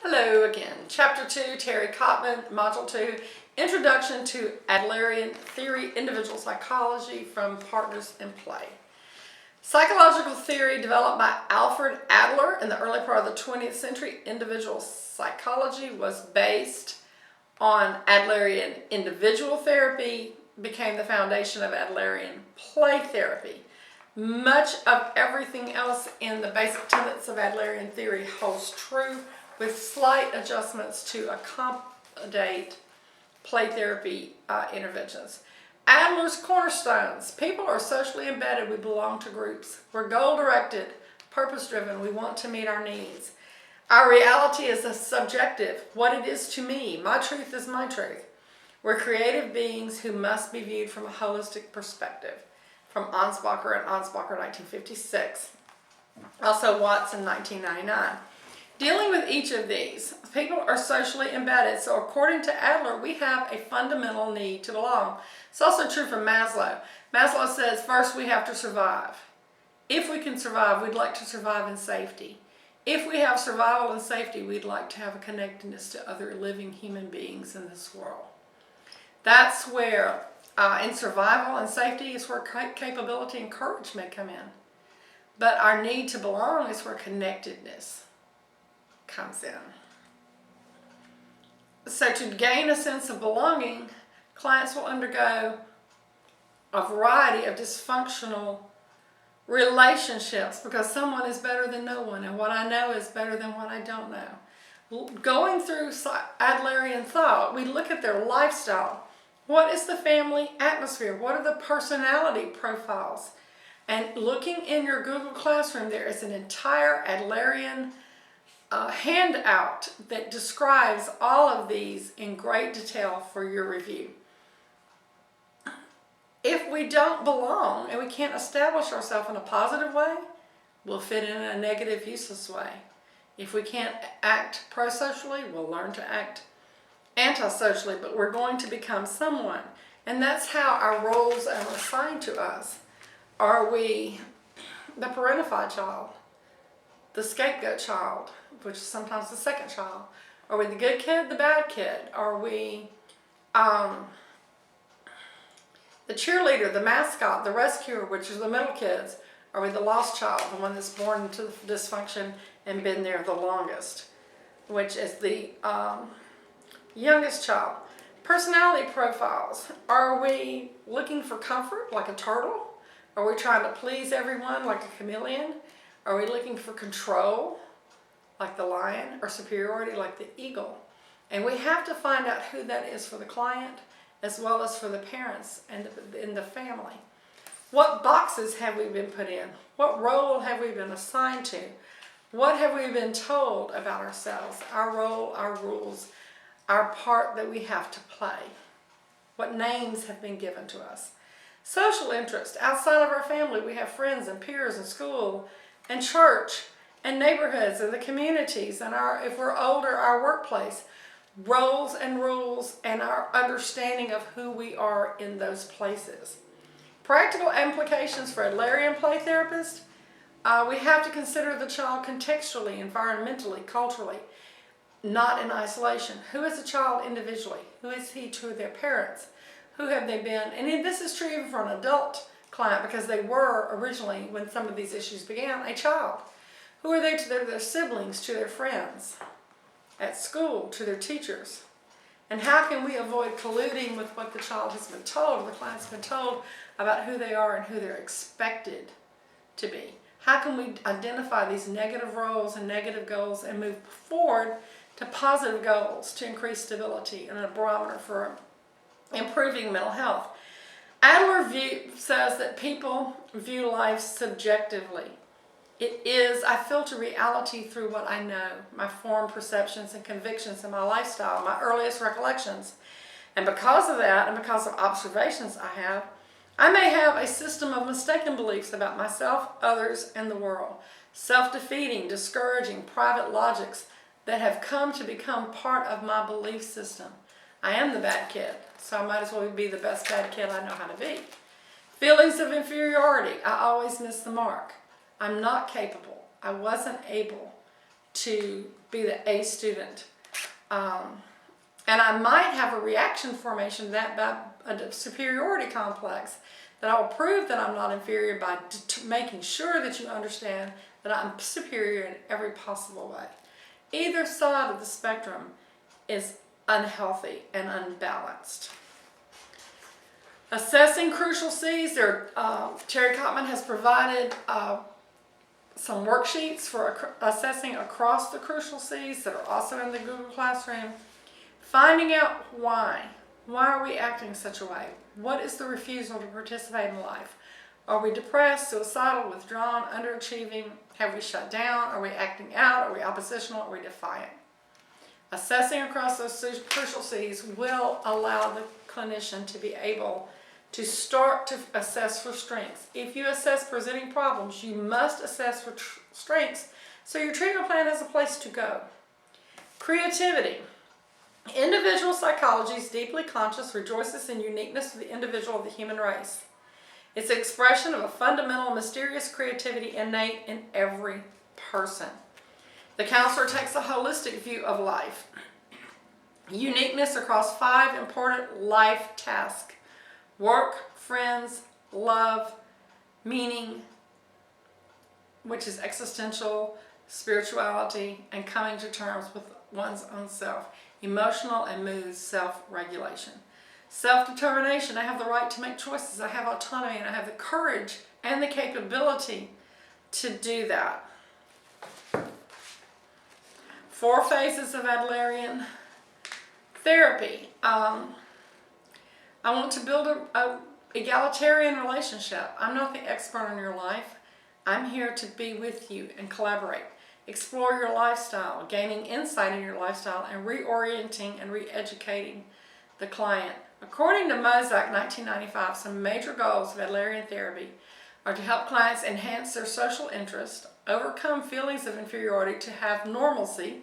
Hello again. Chapter 2, Terry Kottman, Module 2, Introduction to Adlerian Theory, Individual Psychology from Partners in Play. Psychological theory developed by Alfred Adler in the early part of the 20th century. Individual psychology was based on Adlerian individual therapy, became the foundation of Adlerian play therapy. Much of everything else in the basic tenets of Adlerian theory holds true, with slight adjustments to accommodate play therapy interventions. Adler's cornerstones. People are socially embedded. We belong to groups. We're goal-directed, purpose-driven. We want to meet our needs. Our reality is a subjective. What it is to me. My truth is my truth. We're creative beings who must be viewed from a holistic perspective. From Ansbacher and Ansbacher, 1956. Also Watson, 1999. Dealing with each of these, people are socially embedded. So according to Adler, we have a fundamental need to belong. It's also true for Maslow. Maslow says, first we have to survive. If we can survive, we'd like to survive in safety. If we have survival and safety, we'd like to have a connectedness to other living human beings in this world. That's where, in survival and safety, is where capability and courage may come in. But our need to belong is where connectedness comes in. So to gain a sense of belonging, clients will undergo a variety of dysfunctional relationships because someone is better than no one, and what I know is better than what I don't know. Going through Adlerian thought, we look at their lifestyle. What is the family atmosphere? What are the personality profiles? And looking in your Google Classroom, there is an entire Adlerian handout that describes all of these in great detail for your review. If we don't belong and we can't establish ourselves in a positive way, we'll fit in a negative, useless way. If we can't act pro-socially, we'll learn to act anti-socially, but we're going to become someone. And that's how our roles are assigned to us. Are we the parentified child? The scapegoat child, which is sometimes the second child? Are we the good kid, the bad kid? Are we the cheerleader, the mascot, the rescuer, which is the middle kids? Are we the lost child, the one that's born into dysfunction and been there the longest, which is the youngest child? Personality profiles. Are we looking for comfort like a turtle? Are we trying to please everyone like a chameleon? Are we looking for control, like the lion, or superiority, like the eagle? And we have to find out who that is for the client, as well as for the parents and in the family. What boxes have we been put in? What role have we been assigned to? What have we been told about ourselves, our role, our rules, our part that we have to play? What names have been given to us? Social interest. Outside of our family, we have friends and peers and school and church and neighborhoods and the communities and if we're older, our workplace. Roles and rules and our understanding of who we are in those places. Practical implications for Adlerian play therapists. We have to consider the child contextually, environmentally, culturally, not in isolation. Who is the child individually? Who is he to their parents? Who have they been? And this is true even for an adult client, because they were originally, when some of these issues began, a child. Who are they to their siblings, to their friends, at school, to their teachers? And how can we avoid colluding with what the child has been told, the client's been told about who they are and who they're expected to be? How can we identify these negative roles and negative goals and move forward to positive goals to increase stability and a barometer for improving mental health? Adler says that people view life subjectively. It is, I filter reality through what I know, my formed perceptions and convictions and my lifestyle, my earliest recollections. And because of that, and because of observations I may have a system of mistaken beliefs about myself, others, and the world. Self-defeating, discouraging, private logics that have come to become part of my belief system. I am the bad kid, so I might as well be the best bad kid I know how to be. Feelings of inferiority. I always miss the mark. I'm not capable. I wasn't able to be the A student. And I might have a reaction formation to that by a superiority complex, that I will prove that I'm not inferior by making sure that you understand that I'm superior in every possible way. Either side of the spectrum is unhealthy and unbalanced. Assessing crucial C's, Terry Kottman has provided some worksheets for assessing across the crucial C's that are also in the Google Classroom. Finding out why. Why are we acting such a way? What is the refusal to participate in life? Are we depressed, suicidal, withdrawn, underachieving? Have we shut down? Are we acting out? Are we oppositional? Are we defiant? Assessing across those crucial C's will allow the clinician to be able to start to assess for strengths. If you assess presenting problems, you must assess for strengths so your treatment plan has a place to go. Creativity. Individual psychology is deeply conscious, rejoices in uniqueness of the individual of the human race. It's an expression of a fundamental, mysterious creativity innate in every person. The counselor takes a holistic view of life. Uniqueness across 5 important life tasks: work, friends, love, meaning, which is existential, spirituality, and coming to terms with one's own self, emotional and mood self-regulation. Self-determination, I have the right to make choices, I have autonomy, and I have the courage and the capability to do that. 4 phases of Adlerian therapy. I want to build a egalitarian relationship. I'm not the expert in your life. I'm here to be with you and collaborate. Explore your lifestyle, gaining insight in your lifestyle, and reorienting and re-educating the client. According to Mozak 1995, some major goals of Adlerian therapy are to help clients enhance their social interest, overcome feelings of inferiority to have normalcy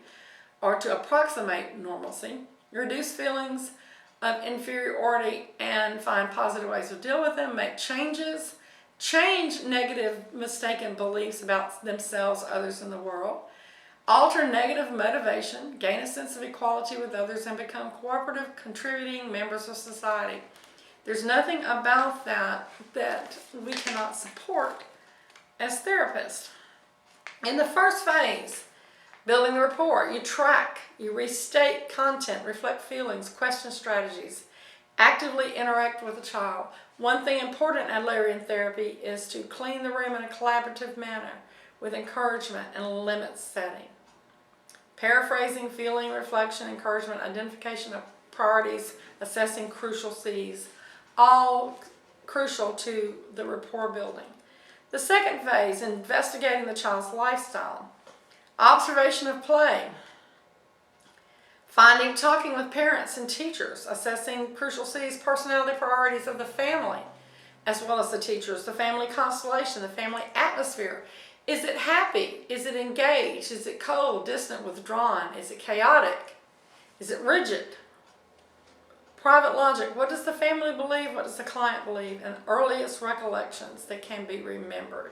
or to approximate normalcy, reduce feelings of inferiority and find positive ways to deal with them, make changes, change negative mistaken beliefs about themselves, others, and the world, alter negative motivation, gain a sense of equality with others, and become cooperative, contributing members of society. There's nothing about that we cannot support as therapists. In the first phase, building the rapport, you track, you restate content, reflect feelings, question strategies, actively interact with the child. One thing important in Adlerian therapy is to clean the room in a collaborative manner with encouragement and limit setting. Paraphrasing, feeling, reflection, encouragement, identification of priorities, assessing crucial C's, all crucial to the rapport building. The second phase, investigating the child's lifestyle. Observation of play. Talking with parents and teachers, assessing crucial C's, personality priorities of the family, as well as the teachers, the family constellation, the family atmosphere. Is it happy? Is it engaged? Is it cold, distant, withdrawn? Is it chaotic? Is it rigid? Private logic. What does the family believe? What does the client believe? And earliest recollections that can be remembered.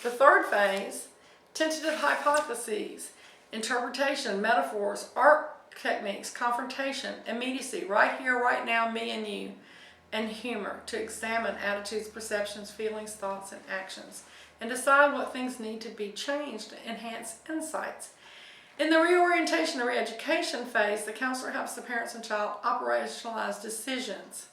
The third phase, tentative hypotheses, interpretation, metaphors, art techniques, confrontation, immediacy, right here, right now, me and you, and humor, to examine attitudes, perceptions, feelings, thoughts, and actions, and decide what things need to be changed to enhance insights. In the reorientation and re-education phase, the counselor helps the parents and child operationalize decisions.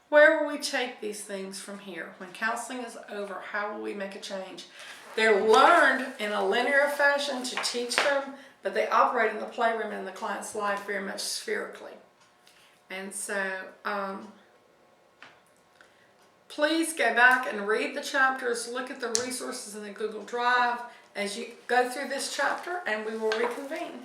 Where will we take these things from here? When counseling is over, how will we make a change? They're learned in a linear fashion to teach them, but they operate in the playroom and in the client's life very much spherically. And so, please go back and read the chapters, look at the resources in the Google Drive as you go through this chapter, and we will reconvene.